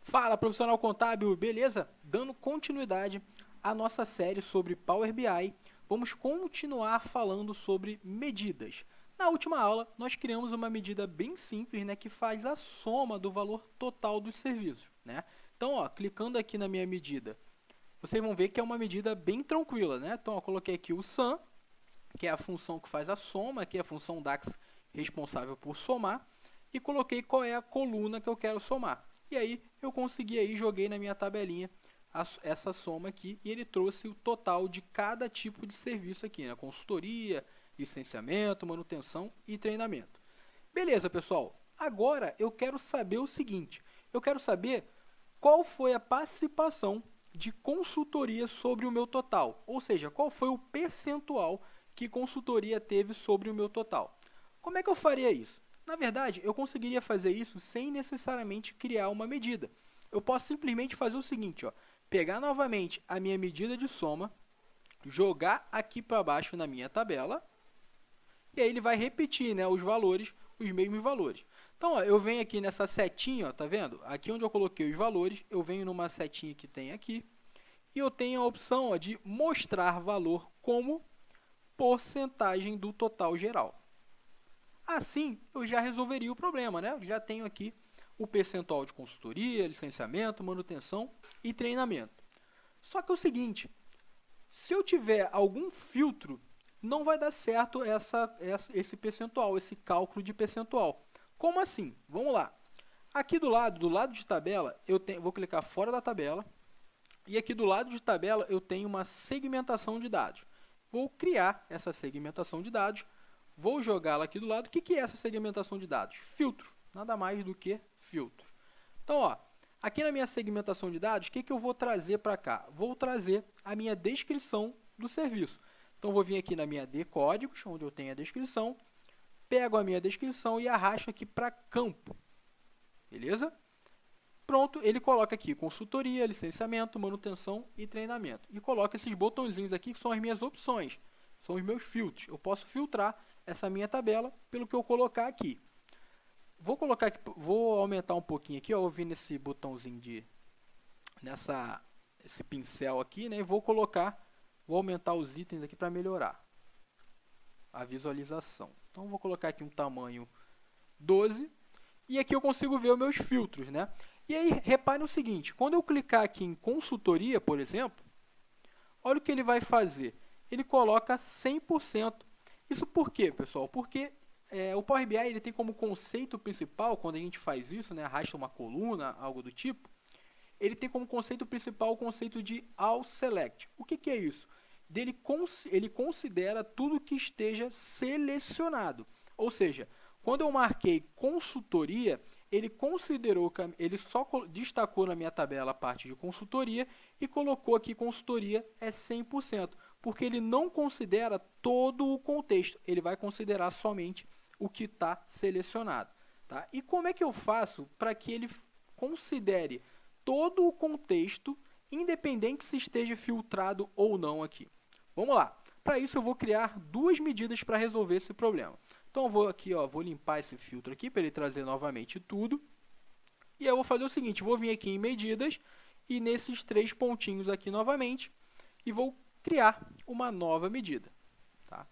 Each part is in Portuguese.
Fala, profissional contábil, beleza? Dando continuidade à nossa série sobre Power BI, vamos continuar falando sobre medidas. Na última aula, nós criamos uma medida bem simples, né, que faz a soma do valor total dos serviços, né? Então, ó, clicando aqui na minha medida, vocês vão ver que é uma medida bem tranquila, né? Então, ó, coloquei aqui o sum, que é a função que faz a soma, aqui é a função DAX responsável por somar, e coloquei qual é a coluna que eu quero somar. E aí eu consegui aí, joguei na minha tabelinha essa soma aqui, e ele trouxe o total de cada tipo de serviço aqui, né? Consultoria, licenciamento, manutenção e treinamento. Beleza, pessoal? Agora eu quero saber o seguinte, eu quero saber qual foi a participação de consultoria sobre o meu total, ou seja, qual foi o percentual que consultoria teve sobre o meu total. Como é que eu faria isso? Na verdade, eu conseguiria fazer isso sem necessariamente criar uma medida. Eu posso simplesmente fazer o seguinte, ó, pegar novamente a minha medida de soma, jogar aqui para baixo na minha tabela, e aí ele vai repetir, né, os valores, os mesmos valores. Então, ó, eu venho aqui nessa setinha, ó, tá vendo? Aqui onde eu coloquei os valores, eu venho numa setinha que tem aqui, e eu tenho a opção, ó, de mostrar valor como porcentagem do total geral. Assim, eu já resolveria o problema, né? Eu já tenho aqui o percentual de consultoria, licenciamento, manutenção e treinamento. Só que é o seguinte, se eu tiver algum filtro, não vai dar certo esse percentual, esse cálculo de percentual. Como assim? Vamos lá. Aqui do lado de tabela, vou clicar fora da tabela, e aqui do lado de tabela eu tenho uma segmentação de dados. Vou criar essa segmentação de dados, vou jogá-la aqui do lado. O que é essa segmentação de dados? Filtro, nada mais do que filtro. Então, ó, aqui na minha segmentação de dados, o que eu vou trazer para cá? Vou trazer a minha descrição do serviço. Então, vou vir aqui na minha D-códigos, onde eu tenho a descrição, pego a minha descrição e arrasto aqui para campo. Beleza? Pronto, ele coloca aqui consultoria, licenciamento, manutenção e treinamento. E coloca esses botõezinhos aqui que são as minhas opções, são os meus filtros. Eu posso filtrar essa minha tabela pelo que eu colocar aqui. Vou aumentar um pouquinho aqui, ó, eu vim nesse botãozinho esse pincel aqui, né, e vou aumentar os itens aqui para melhorar a visualização. Então, vou colocar aqui um tamanho 12, e aqui eu consigo ver os meus filtros, né? E aí, repare no seguinte, quando eu clicar aqui em consultoria, por exemplo, olha o que ele vai fazer. Ele coloca 100%. Isso por quê, pessoal? Porque o Power BI ele tem como conceito principal, quando a gente faz isso, né, arrasta uma coluna, algo do tipo, ele tem como conceito principal o conceito de All Select. O que é isso? Ele considera tudo que esteja selecionado. Ou seja, quando eu marquei consultoria, ele considerou, ele só destacou na minha tabela a parte de consultoria e colocou aqui consultoria é 100%, porque ele não considera todo o contexto, ele vai considerar somente o que está selecionado. Tá? E como é que eu faço para que ele considere todo o contexto, independente se esteja filtrado ou não aqui? Vamos lá. Para isso eu vou criar duas medidas para resolver esse problema. Então eu vou aqui, ó, vou limpar esse filtro aqui para ele trazer novamente tudo. E eu vou fazer o seguinte, vou vir aqui em medidas e nesses três pontinhos aqui novamente e vou criar uma nova medida. Tá?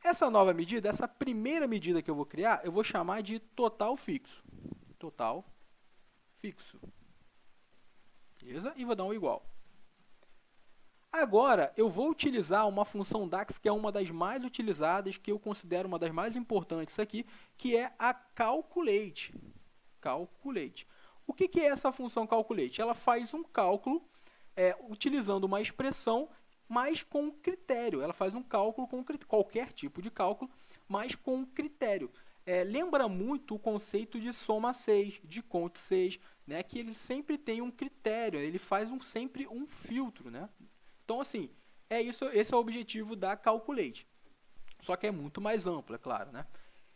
Essa nova medida, essa primeira medida que eu vou criar, eu vou chamar de total fixo. Total fixo. Beleza? E vou dar um igual. Agora, eu vou utilizar uma função DAX que é uma das mais utilizadas, que eu considero uma das mais importantes aqui, que é a calculate. Calculate. O que é essa função calculate? Ela faz um cálculo utilizando uma expressão, mas com critério. Ela faz um cálculo com qualquer tipo de cálculo, mas com critério. Lembra muito o conceito de soma 6, de cont 6, né? Que ele sempre tem um critério, ele faz sempre um filtro, né? Então, assim, esse é o objetivo da Calculate. Só que é muito mais amplo, é claro, né?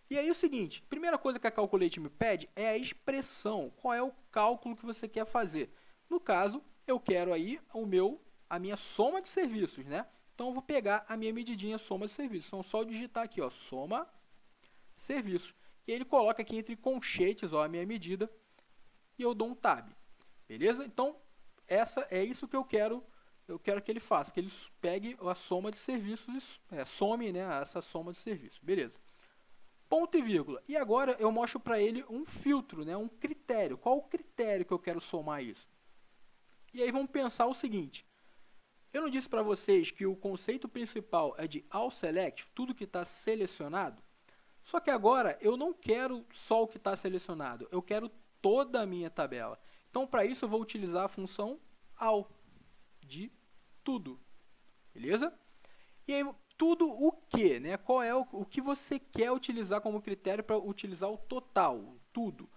E aí é o seguinte, primeira coisa que a Calculate me pede é a expressão. Qual é o cálculo que você quer fazer? No caso, eu quero aí a minha soma de serviços, né? Então, eu vou pegar a minha medidinha soma de serviços. Então, só digitar aqui, ó, soma serviços. E ele coloca aqui entre colchetes, ó, a minha medida e eu dou um tab. Beleza? Então, é isso que eu quero que ele faça, que ele pegue a soma de serviços, some, né, essa soma de serviços. Beleza. Ponto e vírgula. E agora eu mostro para ele um filtro, né, um critério. Qual o critério que eu quero somar isso? E aí vamos pensar o seguinte. Eu não disse para vocês que o conceito principal é de all select, tudo que está selecionado? Só que agora eu não quero só o que está selecionado, eu quero toda a minha tabela. Então, para isso, eu vou utilizar a função all, de tudo. Beleza? E aí, tudo o que? Né? Qual é o que você quer utilizar como critério para utilizar o total, tudo?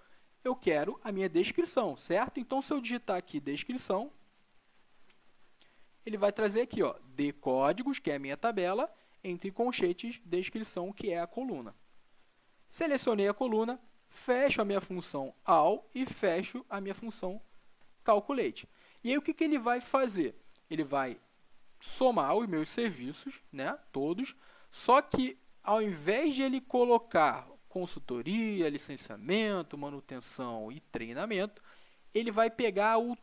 Eu quero a minha descrição, certo? Então, se eu digitar aqui descrição, ele vai trazer aqui, ó, de códigos, que é a minha tabela, entre colchetes, descrição, que é a coluna. Selecionei a coluna, fecho a minha função all e fecho a minha função calculate. E aí o que ele vai fazer? Ele vai somar os meus serviços, né, todos, só que ao invés de ele colocar consultoria, licenciamento, manutenção e treinamento, ele vai pegar o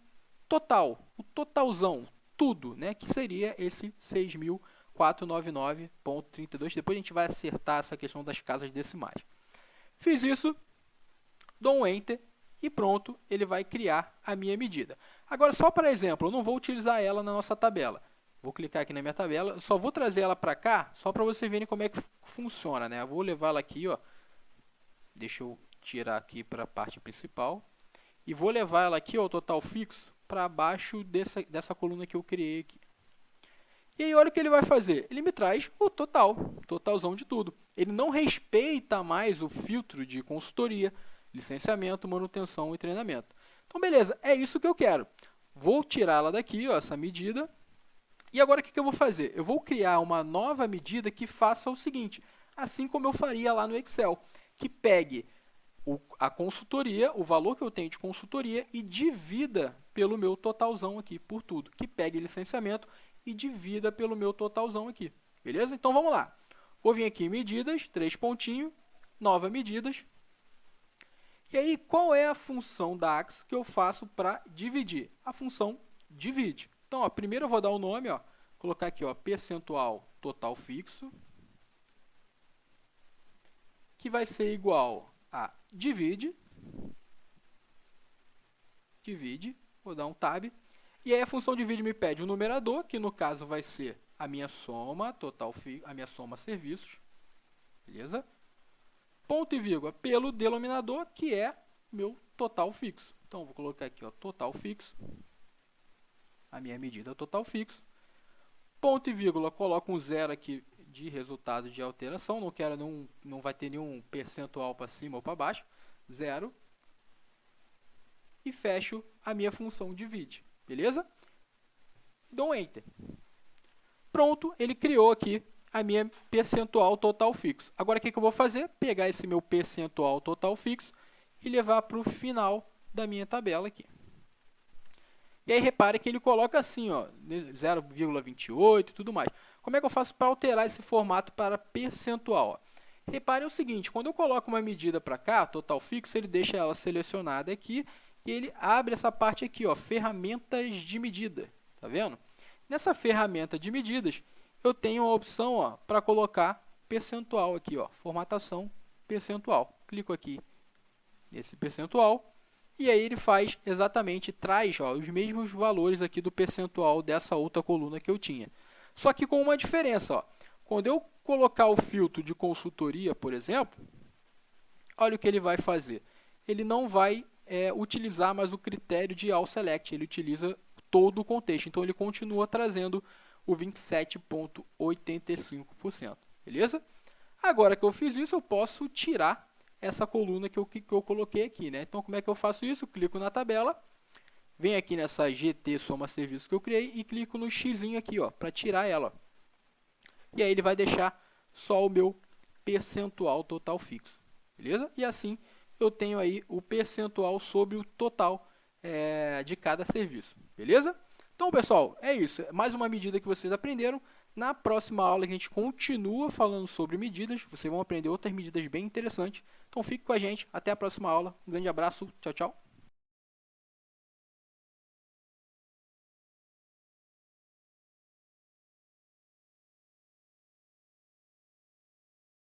total, o totalzão, tudo, né, que seria esse 6.499.32. Depois a gente vai acertar essa questão das casas decimais. Fiz isso, dou um Enter e pronto, ele vai criar a minha medida. Agora, só para exemplo, eu não vou utilizar ela na nossa tabela. Vou clicar aqui na minha tabela, só vou trazer ela para cá, só para vocês verem como é que funciona, né? Eu vou levar ela aqui, ó. Deixa eu tirar aqui para a parte principal. E vou levar ela aqui, ó, o total fixo, para baixo dessa coluna que eu criei aqui. E aí, olha o que ele vai fazer. Ele me traz o totalzão de tudo. Ele não respeita mais o filtro de consultoria, licenciamento, manutenção e treinamento. Então, beleza, é isso que eu quero. Vou tirá-la daqui, ó, essa medida. E agora, o que eu vou fazer? Eu vou criar uma nova medida que faça o seguinte, assim como eu faria lá no Excel, que pegue a consultoria, o valor que eu tenho de consultoria, e divida pelo meu totalzão aqui, por tudo. Que pegue licenciamento e divida pelo meu totalzão aqui. Beleza? Então, vamos lá. Vou vir aqui em medidas, 3 pontinhos, nova medidas. E aí, qual é a função da AX que eu faço para dividir? A função divide. Então, ó, primeiro eu vou dar o nome, ó, colocar aqui, ó, percentual total fixo, que vai ser igual a divide, vou dar um tab, e aí a função divide me pede o numerador, que no caso vai ser a minha soma total a minha soma serviços, beleza? Ponto e vírgula pelo denominador, que é meu total fixo. Então, vou colocar aqui, ó, total fixo, a minha medida total fixo. Ponto e vírgula, coloco um zero aqui de resultado de alteração, não vai ter nenhum percentual para cima ou para baixo, zero. E fecho a minha função divide. Beleza? Dou um Enter. Pronto, ele criou aqui a minha percentual total fixo. Agora, o que eu vou fazer? Pegar esse meu percentual total fixo e levar para o final da minha tabela aqui. E aí, repare que ele coloca assim, ó, 0,28 e tudo mais. Como é que eu faço para alterar esse formato para percentual? Ó? Reparem o seguinte, quando eu coloco uma medida para cá, total fixo, ele deixa ela selecionada aqui, e ele abre essa parte aqui, ó, ferramentas de medida, tá vendo? Nessa ferramenta de medidas, eu tenho a opção para colocar percentual aqui, ó, formatação percentual. Clico aqui nesse percentual, e aí ele faz exatamente, traz, ó, os mesmos valores aqui do percentual dessa outra coluna que eu tinha. Só que com uma diferença, ó, quando eu colocar o filtro de consultoria, por exemplo, olha o que ele vai fazer. Ele não vai utilizar mais o critério de all select, ele utiliza todo o contexto. Então, ele continua trazendo o 27,85%. Beleza? Agora que eu fiz isso, eu posso tirar essa coluna que eu coloquei aqui, né? Então, como é que eu faço isso? Eu clico na tabela, venho aqui nessa GT Soma Serviço que eu criei e clico no X aqui, ó, para tirar ela. E aí ele vai deixar só o meu percentual total fixo. Beleza? E assim eu tenho aí o percentual sobre o total de cada serviço. Beleza? Então, pessoal, é isso. É mais uma medida que vocês aprenderam. Na próxima aula a gente continua falando sobre medidas. Vocês vão aprender outras medidas bem interessantes. Então, fique com a gente. Até a próxima aula. Um grande abraço. Tchau, tchau.